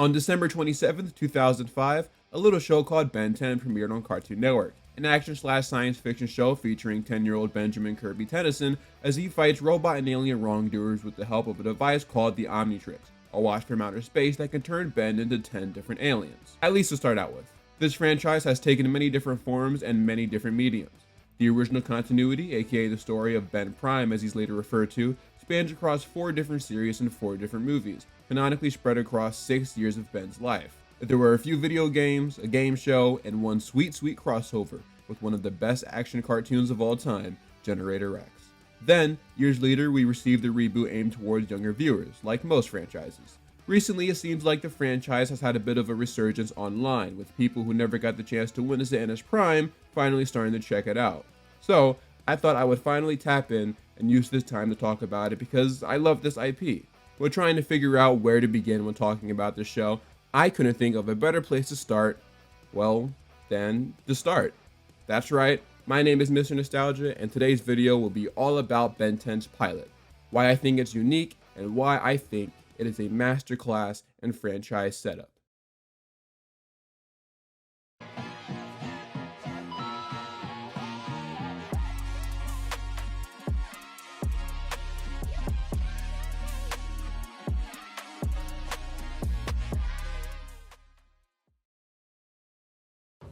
On December 27th, 2005, a little show called Ben 10 premiered on Cartoon Network, an action/science fiction show featuring 10-year-old Benjamin Kirby Tennyson as he fights robot and alien wrongdoers with the help of a device called the Omnitrix, a watch from outer space that can turn Ben into 10 different aliens, at least to start out with. This franchise has taken many different forms and many different mediums. The original continuity, aka the story of Ben Prime as he's later referred to, spans across 4 different series and 4 different movies, canonically spread across 6 years of Ben's life. There were a few video games, a game show, and one sweet crossover with one of the best action cartoons of all time, Generator X. Then, years later, we received a reboot aimed towards younger viewers, like most franchises. Recently, it seems like the franchise has had a bit of a resurgence online, with people who never got the chance to witness it in its prime finally starting to check it out. So, I thought I would finally tap in and use this time to talk about it because I love this IP. We're trying to figure out where to begin when talking about this show. I couldn't think of a better place to start, well, than to start. That's right, my name is Mr. Nostalgia, and today's video will be all about Ben 10's pilot, why I think it's unique, and why I think it is a masterclass in franchise setup.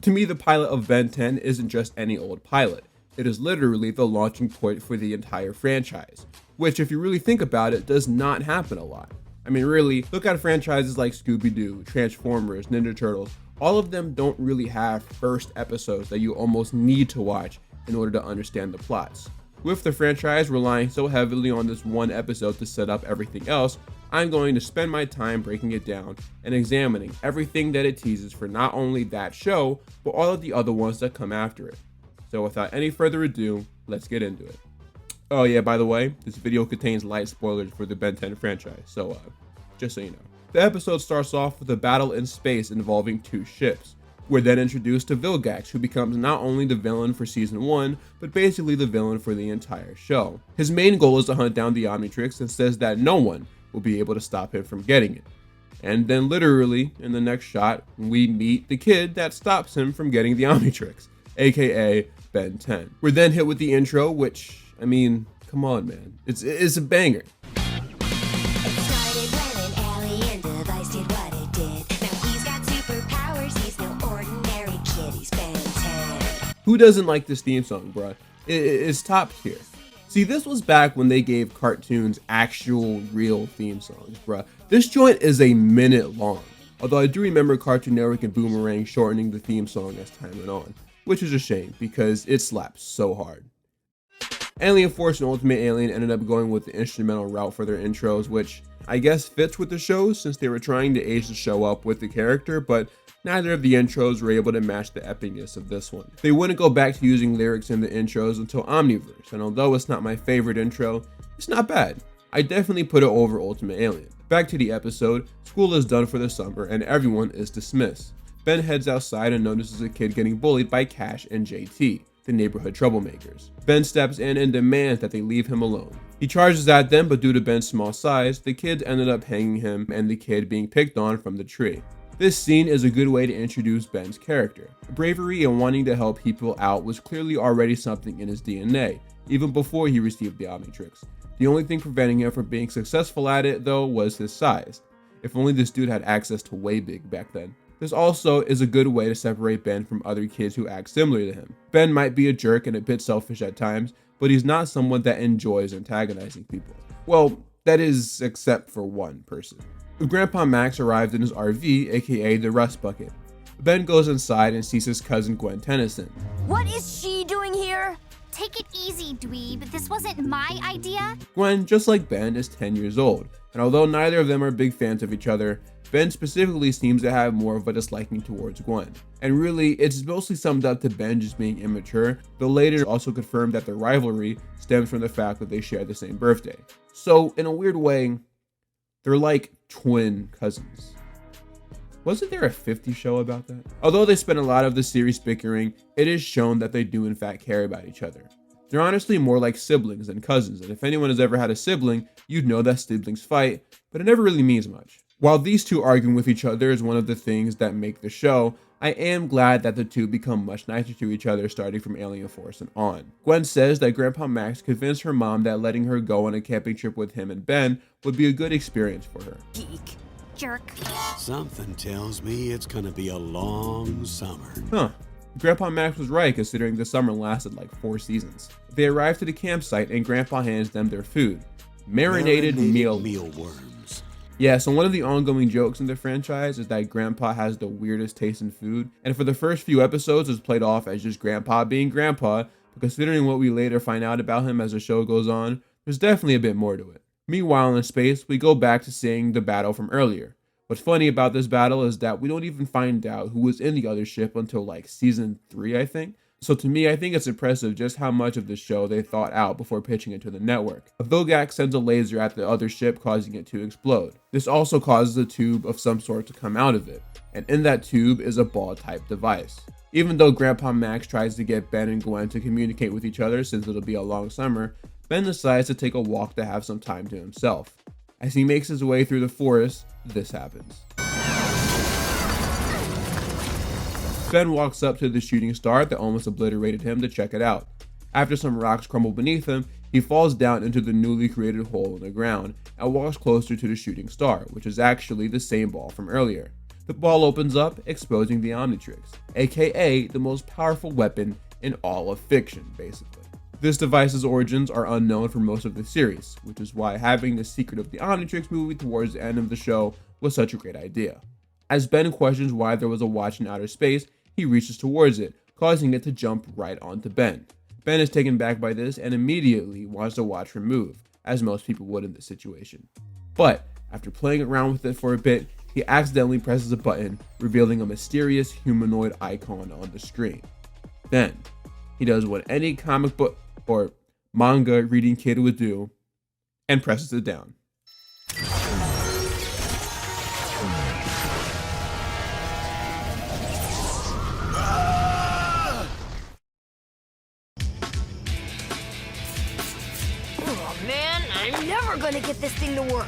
To me, the pilot of Ben 10 isn't just any old pilot. It is literally the launching point for the entire franchise, which, if you really think about it, does not happen a lot. I mean, really, look at franchises like Scooby-Doo, Transformers, Ninja Turtles. All of them don't really have first episodes that you almost need to watch in order to understand the plots. With the franchise relying so heavily on this one episode to set up everything else, I'm going to spend my time breaking it down and examining everything that it teases for not only that show, but all of the other ones that come after it. So without any further ado, let's get into it. Oh yeah, by the way, this video contains light spoilers for the Ben 10 franchise, so just so you know. The episode starts off with a battle in space involving 2 ships. We're then introduced to Vilgax, who becomes not only the villain for season 1, but basically the villain for the entire show. His main goal is to hunt down the Omnitrix and says that no one will be able to stop him from getting it. And then literally, in the next shot, we meet the kid that stops him from getting the Omnitrix, aka Ben 10. We're then hit with the intro, which, I mean, come on man, it's a banger. Who doesn't like this theme song, bruh? It's top tier. See, this was back when they gave cartoons actual, real theme songs, bruh. This joint is a minute long, although I do remember Cartoon Network and Boomerang shortening the theme song as time went on, which is a shame because it slaps so hard. Alien Force and Ultimate Alien ended up going with the instrumental route for their intros, which I guess fits with the show since they were trying to age the show up with the character, but neither of the intros were able to match the epicness of this one. They wouldn't go back to using lyrics in the intros until Omniverse, and although it's not my favorite intro, it's not bad. I definitely put it over Ultimate Alien. Back to the episode, school is done for the summer and everyone is dismissed. Ben heads outside and notices a kid getting bullied by Cash and JT, the neighborhood troublemakers. Ben steps in and demands that they leave him alone. He charges at them, but due to Ben's small size, the kids ended up hanging him and the kid being picked on from the tree. This scene is a good way to introduce Ben's character. Bravery and wanting to help people out was clearly already something in his DNA, even before he received the Omnitrix. The only thing preventing him from being successful at it, though, was his size. If only this dude had access to way big back then. This also is a good way to separate Ben from other kids who act similar to him. Ben might be a jerk and a bit selfish at times, but he's not someone that enjoys antagonizing people. Well, that is except for one person. Grandpa Max arrived in his RV, aka the Rust Bucket. Ben goes inside and sees his cousin Gwen Tennyson. What is she doing here? Take it easy, dweeb. This wasn't my idea. Gwen, just like Ben, is 10 years old, and although neither of them are big fans of each other, Ben specifically seems to have more of a disliking towards Gwen. And really, it's mostly summed up to Ben just being immature, though later also confirmed that the rivalry stems from the fact that they share the same birthday. So, in a weird way, they're like twin cousins. Wasn't there a 50 show about that? Although they spend a lot of the series bickering, it is shown that they do in fact care about each other. They're honestly more like siblings than cousins, and if anyone has ever had a sibling, you'd know that siblings fight, but it never really means much. While these two arguing with each other is one of the things that make the show, I am glad that the two become much nicer to each other starting from Alien Force and on. Gwen says that Grandpa Max convinced her mom that letting her go on a camping trip with him and Ben would be a good experience for her. Geek. Jerk. Something tells me it's gonna be a long summer. Huh. Grandpa Max was right, considering the summer lasted like 4 seasons. They arrive to the campsite and Grandpa hands them their food. Marinated mealworms. Yeah, so one of the ongoing jokes in the franchise is that Grandpa has the weirdest taste in food, and for the first few episodes it's played off as just Grandpa being Grandpa, but considering what we later find out about him as the show goes on, there's definitely a bit more to it. Meanwhile in space, we go back to seeing the battle from earlier. What's funny about this battle is that we don't even find out who was in the other ship until like season 3, I think. So to me, I think it's impressive just how much of the show they thought out before pitching it to the network. Vilgax sends a laser at the other ship, causing it to explode. This also causes a tube of some sort to come out of it, and in that tube is a ball-type device. Even though Grandpa Max tries to get Ben and Gwen to communicate with each other since it'll be a long summer, Ben decides to take a walk to have some time to himself. As he makes his way through the forest, this happens. Ben walks up to the shooting star that almost obliterated him to check it out. After some rocks crumble beneath him, he falls down into the newly created hole in the ground and walks closer to the shooting star, which is actually the same ball from earlier. The ball opens up, exposing the Omnitrix, aka the most powerful weapon in all of fiction, basically. This device's origins are unknown for most of the series, which is why having the Secret of the Omnitrix movie towards the end of the show was such a great idea. As Ben questions why there was a watch in outer space, he reaches towards it, causing it to jump right onto Ben. Ben is taken back by this and immediately wants the watch removed, as most people would in this situation. But after playing around with it for a bit, he accidentally presses a button, revealing a mysterious humanoid icon on the screen. Then, he does what any comic book or manga reading kid would do, and presses it down. Oh man, I'm never gonna get this thing to work.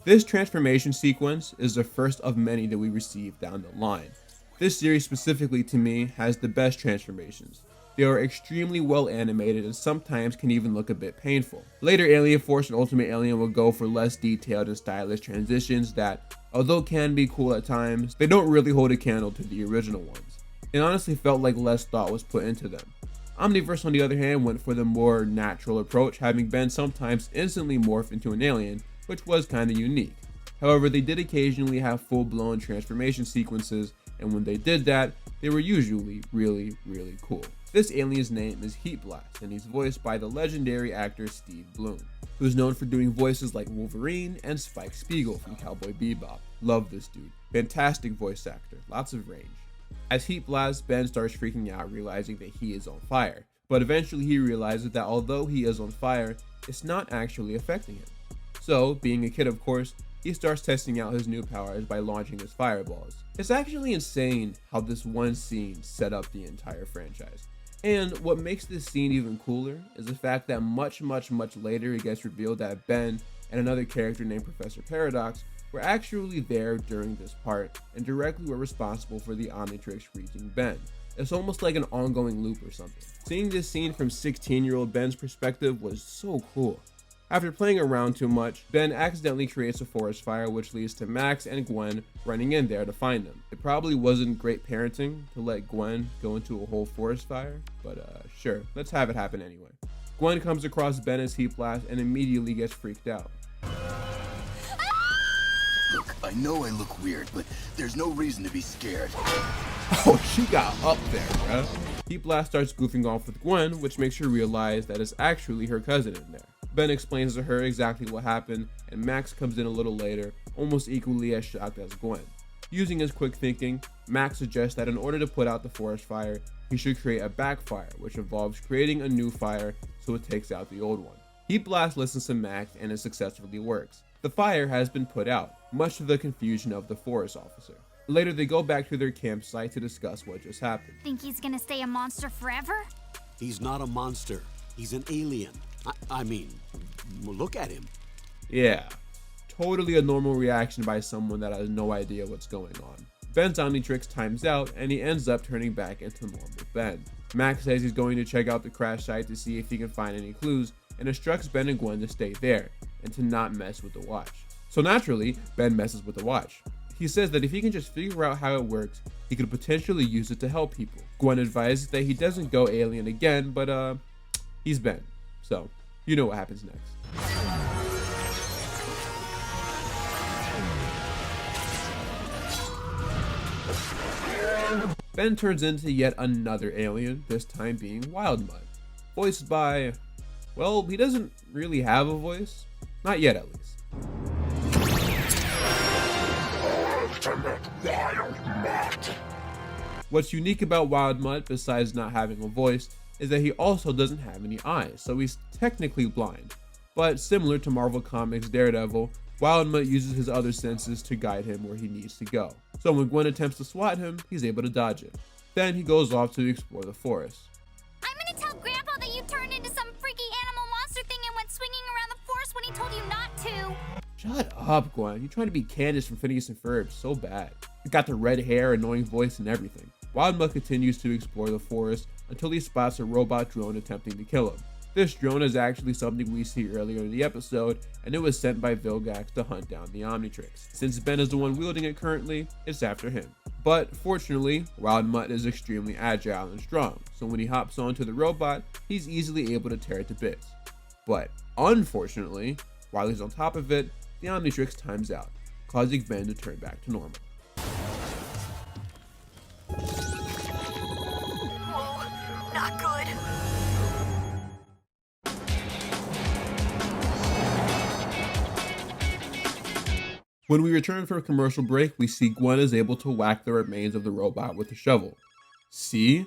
This transformation sequence is the first of many that we receive down the line. This series specifically to me has the best transformations. They are extremely well animated and sometimes can even look a bit painful. Later Alien Force and Ultimate Alien will go for less detailed and stylish transitions that, although can be cool at times, they don't really hold a candle to the original ones. It honestly felt like less thought was put into them. Omniverse on the other hand went for the more natural approach, having Ben sometimes instantly morph into an alien, which was kinda unique. However, they did occasionally have full-blown transformation sequences, and when they did that, they were usually really cool. This alien's name is Heat Blast, and he's voiced by the legendary actor Steve Blum, who's known for doing voices like Wolverine and Spike Spiegel from Cowboy Bebop. Love this dude. Fantastic voice actor, lots of range. As Heat Blast, Ben starts freaking out, realizing that he is on fire. But eventually he realizes that although he is on fire, it's not actually affecting him. So, being a kid of course, he starts testing out his new powers by launching his fireballs. It's actually insane how this one scene set up the entire franchise. And what makes this scene even cooler is the fact that much later it gets revealed that Ben and another character named Professor Paradox were actually there during this part and directly were responsible for the Omnitrix reaching Ben. It's almost like an ongoing loop or something. Seeing this scene from 16-year-old Ben's perspective was so cool. After playing around too much, Ben accidentally creates a forest fire, which leads to Max and Gwen running in there to find them. It probably wasn't great parenting to let Gwen go into a whole forest fire, but sure, let's have it happen anyway. Gwen comes across Ben as Heat Blast and immediately gets freaked out. Look, I know I look weird, but there's no reason to be scared. Oh, she got up there, bruh. Heat Blast starts goofing off with Gwen, which makes her realize that it's actually her cousin in there. Ben explains to her exactly what happened, and Max comes in a little later, almost equally as shocked as Gwen. Using his quick thinking, Max suggests that in order to put out the forest fire, he should create a backfire, which involves creating a new fire so it takes out the old one. Heat Blast listens to Max and it successfully works. The fire has been put out, much to the confusion of the forest officer. Later, they go back to their campsite to discuss what just happened. Think he's gonna stay a monster forever? He's not a monster. He's an alien. I mean, look at him. Yeah, totally a normal reaction by someone that has no idea what's going on. Ben's Omnitrix times out and he ends up turning back into normal Ben. Max says he's going to check out the crash site to see if he can find any clues and instructs Ben and Gwen to stay there and to not mess with the watch. So naturally, Ben messes with the watch. He says that if he can just figure out how it works, he could potentially use it to help people. Gwen advises that he doesn't go alien again, but he's Ben. So, you know what happens next. Ben turns into yet another alien, this time being Wildmud, voiced by, well, he doesn't really have a voice. Not yet, at least. What's unique about Wildmud, besides not having a voice, is that he also doesn't have any eyes, so he's technically blind. But similar to Marvel Comics' Daredevil, Wildmud uses his other senses to guide him where he needs to go. So when Gwen attempts to swat him, he's able to dodge it. Then he goes off to explore the forest. I'm gonna tell Grandpa that you turned into some freaky animal monster thing and went swinging around the forest when he told you not to. Shut up, Gwen. You're trying to be Candace from Phineas and Ferb so bad. You got the red hair, annoying voice, and everything. Wildmud continues to explore the forest until he spots a robot drone attempting to kill him. This drone is actually something we see earlier in the episode, and it was sent by Vilgax to hunt down the Omnitrix. Since Ben is the one wielding it currently, it's after him. But fortunately, Wildmud is extremely agile and strong, so when he hops onto the robot, he's easily able to tear it to bits. But unfortunately, while he's on top of it, the Omnitrix times out, causing Ben to turn back to normal. Oh, not good. When we return from a commercial break, we see Gwen is able to whack the remains of the robot with a shovel. See?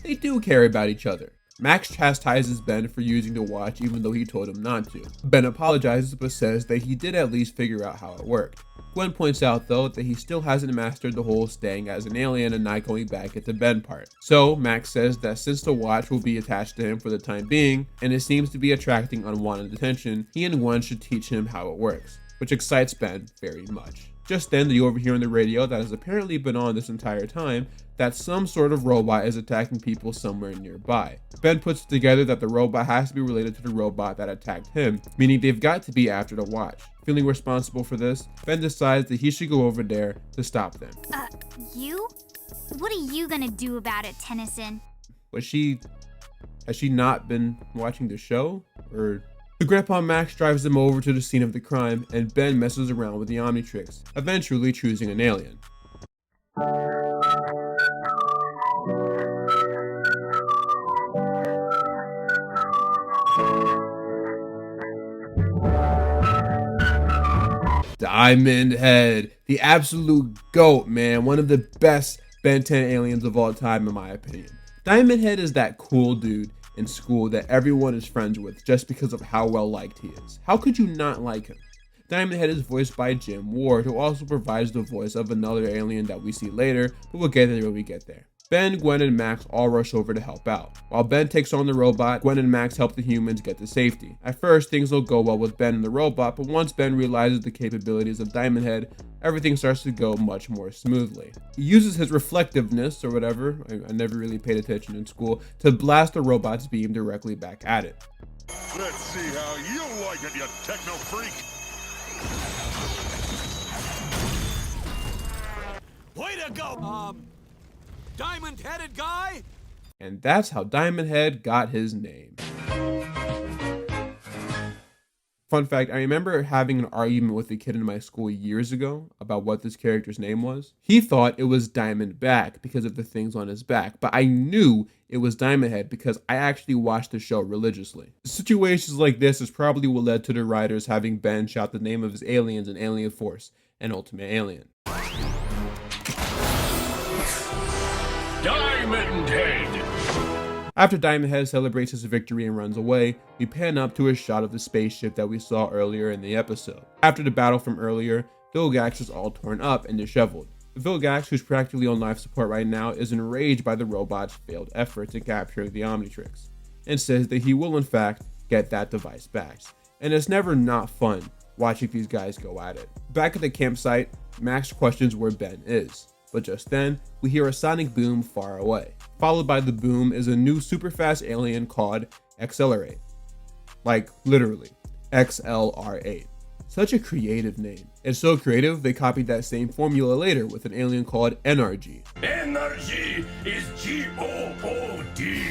They do care about each other. Max chastises Ben for using the watch even though he told him not to. Ben apologizes but says that he did at least figure out how it worked. Gwen points out though that he still hasn't mastered the whole staying as an alien and not going back into Ben part. So Max says that since the watch will be attached to him for the time being, and it seems to be attracting unwanted attention, he and Gwen should teach him how it works, which excites Ben very much. Just then, they overhear on the radio that has apparently been on this entire time that some sort of robot is attacking people somewhere nearby. Ben puts it together that the robot has to be related to the robot that attacked him, meaning they've got to be after the watch. Feeling responsible for this, Ben decides that he should go over there to stop them. You? What are you gonna do about it, Tennyson? Has she not been watching the show? Or... The Grandpa Max drives them over to the scene of the crime, and Ben messes around with the Omnitrix, eventually choosing an alien. Diamond Head, the absolute GOAT, man. One of the best Ben 10 aliens of all time, in my opinion. Diamond Head is that cool dude in school that everyone is friends with just because of how well liked he is. How could you not like him? Diamond Head is voiced by Jim Ward, who also provides the voice of another alien that we see later, but we'll get there when we get there. Ben, Gwen, and Max all rush over to help out. While Ben takes on the robot, Gwen and Max help the humans get to safety. At first, things will go well with Ben and the robot, but once Ben realizes the capabilities of Diamond Head, everything starts to go much more smoothly. He uses his reflectiveness, or whatever, I never really paid attention in school, to blast the robot's beam directly back at it. Let's see how you like it, you techno freak. Way to go, diamond-headed guy! And that's how Diamond Head got his name. Fun fact, I remember having an argument with a kid in my school years ago about what this character's name was. He thought it was Diamondback because of the things on his back, but I knew it was Diamond Head because I actually watched the show religiously. Situations like this is probably what led to the writers having Ben shout the name of his aliens in Alien Force and Ultimate Alien. Diamond Head! After Diamond Head celebrates his victory and runs away, we pan up to a shot of the spaceship that we saw earlier in the episode. After the battle from earlier, Vilgax is all torn up and disheveled. Vilgax, who's practically on life support right now, is enraged by the robot's failed efforts in capturing the Omnitrix, and says that he will in fact get that device back. and it's never not fun watching these guys go at it. Back at the campsite, Max questions where Ben is, but just then, we hear a sonic boom far away. Followed by the boom is a new super fast alien called Accelerate. Like, literally, XLR8. Such a creative name. It's so creative, they copied that same formula later with an alien called NRG. Energy is G-O-O-D.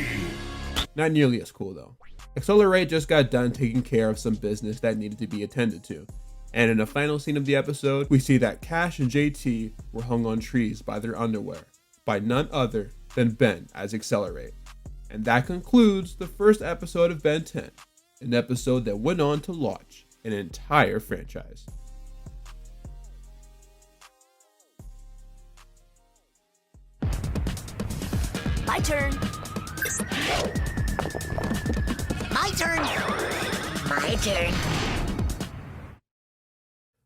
Not nearly as cool though. Accelerate just got done taking care of some business that needed to be attended to. And in the final scene of the episode, we see that Cash and JT were hung on trees by their underwear, by none other than Ben as Accelerate. And that concludes the first episode of Ben 10, an episode that went on to launch an entire franchise. My turn. My turn. My turn.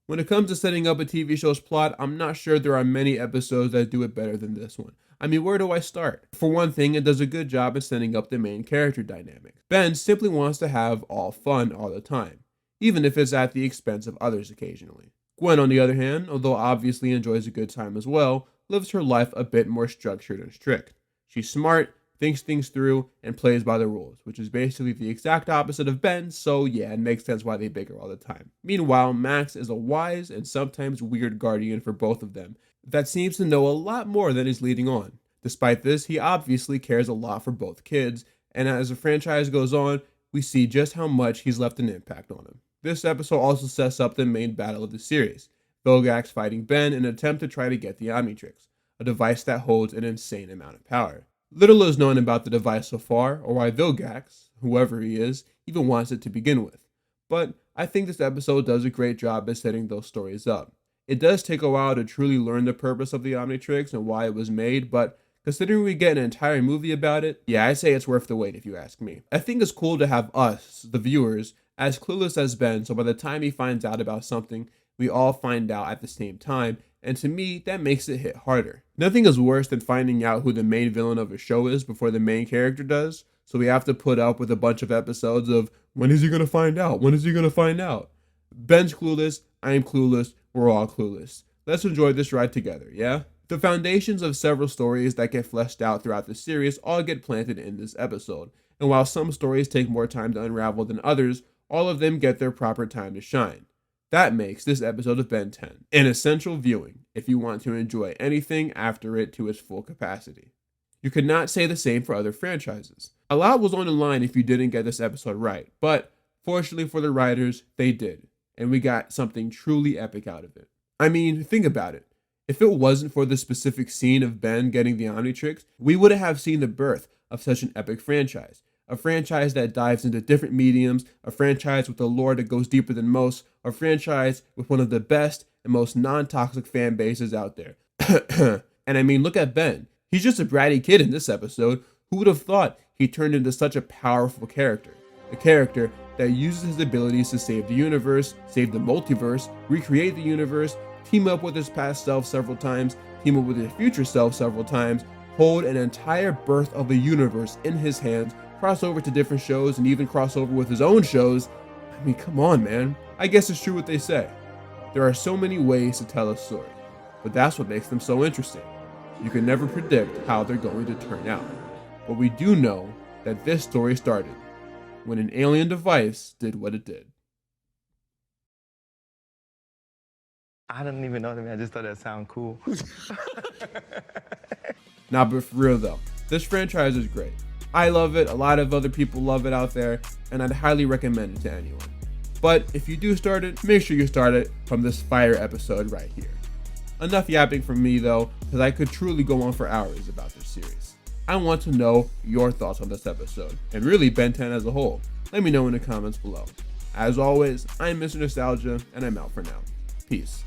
When it comes to setting up a TV show's plot, I'm not sure there are many episodes that do it better than this one. I mean, where do I start? For one thing, it does a good job at setting up the main character dynamic. Ben simply wants to have all fun all the time, even if it's at the expense of others occasionally. Gwen, on the other hand, although obviously enjoys a good time as well, lives her life a bit more structured and strict. She's smart, thinks things through, and plays by the rules, which is basically the exact opposite of Ben, so yeah, it makes sense why they bicker all the time. Meanwhile, Max is a wise and sometimes weird guardian for both of them that seems to know a lot more than is leading on. Despite this, he obviously cares a lot for both kids, and as the franchise goes on, we see just how much he's left an impact on them. This episode also sets up the main battle of the series, Vilgax fighting Ben in an attempt to try to get the Omnitrix, a device that holds an insane amount of power. Little is known about the device so far, or why Vilgax, whoever he is, even wants it to begin with. But I think this episode does a great job at setting those stories up. It does take a while to truly learn the purpose of the Omnitrix and why it was made, but considering we get an entire movie about it, yeah, I'd say it's worth the wait if you ask me. I think it's cool to have us, the viewers, as clueless as Ben, so by the time he finds out about something, we all find out at the same time, and to me, that makes it hit harder. Nothing is worse than finding out who the main villain of a show is before the main character does, so we have to put up with a bunch of episodes of, when is he gonna find out? When is he gonna find out? Ben's clueless, I'm clueless, we're all clueless. Let's enjoy this ride together, yeah? The foundations of several stories that get fleshed out throughout the series all get planted in this episode, and while some stories take more time to unravel than others, all of them get their proper time to shine. That makes this episode of Ben 10 an essential viewing if you want to enjoy anything after it to its full capacity. You could not say the same for other franchises. A lot was on the line if you didn't get this episode right, but fortunately for the writers, they did, and we got something truly epic out of it. I mean, think about it. If it wasn't for the specific scene of Ben getting the Omnitrix, we wouldn't have seen the birth of such an epic franchise. A franchise that dives into different mediums, a franchise with a lore that goes deeper than most, a franchise with one of the best and most non-toxic fan bases out there. And I mean, look at Ben. He's just a bratty kid in this episode. Who would have thought he turned into such a powerful character? A character that uses his abilities to save the universe, save the multiverse, recreate the universe, team up with his past self several times, team up with his future self several times, hold an entire birth of a universe in his hands, cross over to different shows, and even cross over with his own shows. I mean, come on, man. I guess it's true what they say. There are so many ways to tell a story, but that's what makes them so interesting. You can never predict how they're going to turn out. But we do know that this story started when an alien device did what it did. I don't even know. I just thought that sounded cool. Nah, but for real though, this franchise is great. I love it, a lot of other people love it out there, and I'd highly recommend it to anyone. But if you do start it, make sure you start it from this fire episode right here. Enough yapping from me though, because I could truly go on for hours about this series. I want to know your thoughts on this episode, and really Ben 10 as a whole. Let me know in the comments below. As always, I'm Mr. Nostalgia, and I'm out for now. Peace.